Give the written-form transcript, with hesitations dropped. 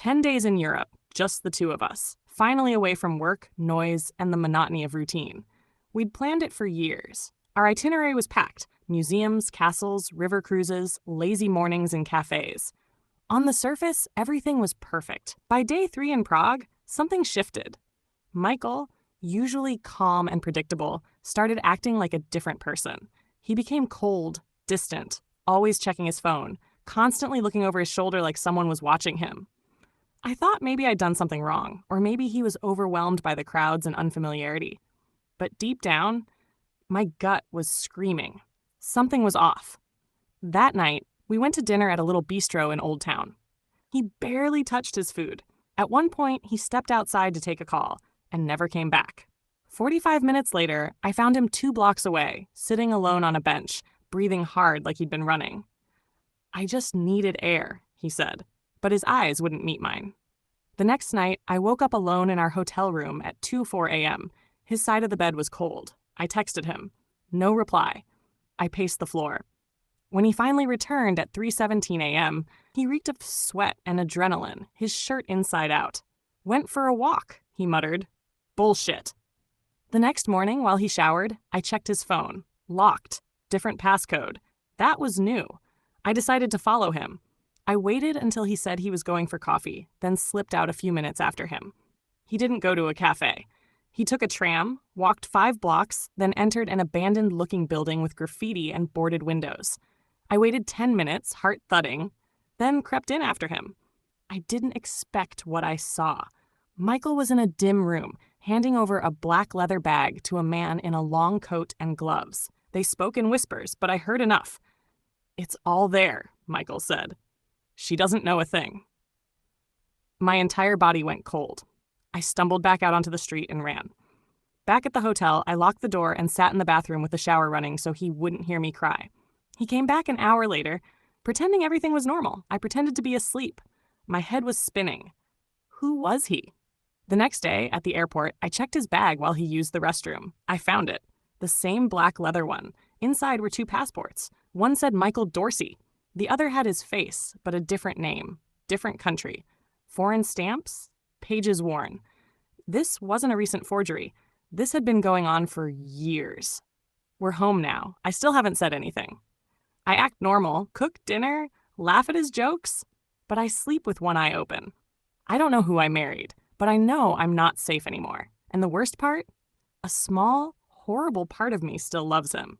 10 days in Europe, just the two of us, finally away from work, noise, and the monotony of routine. We'd planned it for years. Our itinerary was packed: museums, castles, river cruises, lazy mornings in cafes. On the surface, everything was perfect. By day 3 in Prague, something shifted. Michael, usually calm and predictable, started acting like a different person. He became cold, distant, always checking his phone, constantly looking over his shoulder like someone was watching him. I thought maybe I'd done something wrong, or maybe he was overwhelmed by the crowds and unfamiliarity. But deep down, my gut was screaming. Something was off. That night, we went to dinner at a little bistro in Old Town. He barely touched his food. At one point, he stepped outside to take a call and never came back. 45 minutes later, I found him 2 blocks away, sitting alone on a bench, breathing hard like he'd been running. "I just needed air," he said, but his eyes wouldn't meet mine. The next night, I woke up alone in our hotel room at 2:04 a.m. His side of the bed was cold. I texted him. No reply. I paced the floor. When he finally returned at 3:17 a.m., he reeked of sweat and adrenaline, his shirt inside out. "Went for a walk," he muttered. Bullshit. The next morning, while he showered, I checked his phone. Locked. Different passcode. That was new. I decided to follow him. I waited until he said he was going for coffee, then slipped out a few minutes after him. He didn't go to a cafe. He took a tram, walked 5 blocks, then entered an abandoned-looking building with graffiti and boarded windows. I waited 10 minutes, heart thudding, then crept in after him. I didn't expect what I saw. Michael was in a dim room, handing over a black leather bag to a man in a long coat and gloves. They spoke in whispers, but I heard enough. "It's all there," Michael said. "She doesn't know a thing." My entire body went cold. I stumbled back out onto the street and ran. Back at the hotel, I locked the door and sat in the bathroom with the shower running so he wouldn't hear me cry. He came back an hour later, pretending everything was normal. I pretended to be asleep. My head was spinning. Who was he? The next day, at the airport, I checked his bag while he used the restroom. I found it. The same black leather one. Inside were 2 passports. One said Michael Dorsey. The other had his face, but a different name, different country. Foreign stamps, pages worn. This wasn't a recent forgery. This had been going on for years. We're home now. I still haven't said anything. I act normal, cook dinner, laugh at his jokes, but I sleep with one eye open. I don't know who I married, but I know I'm not safe anymore. And the worst part? A small, horrible part of me still loves him.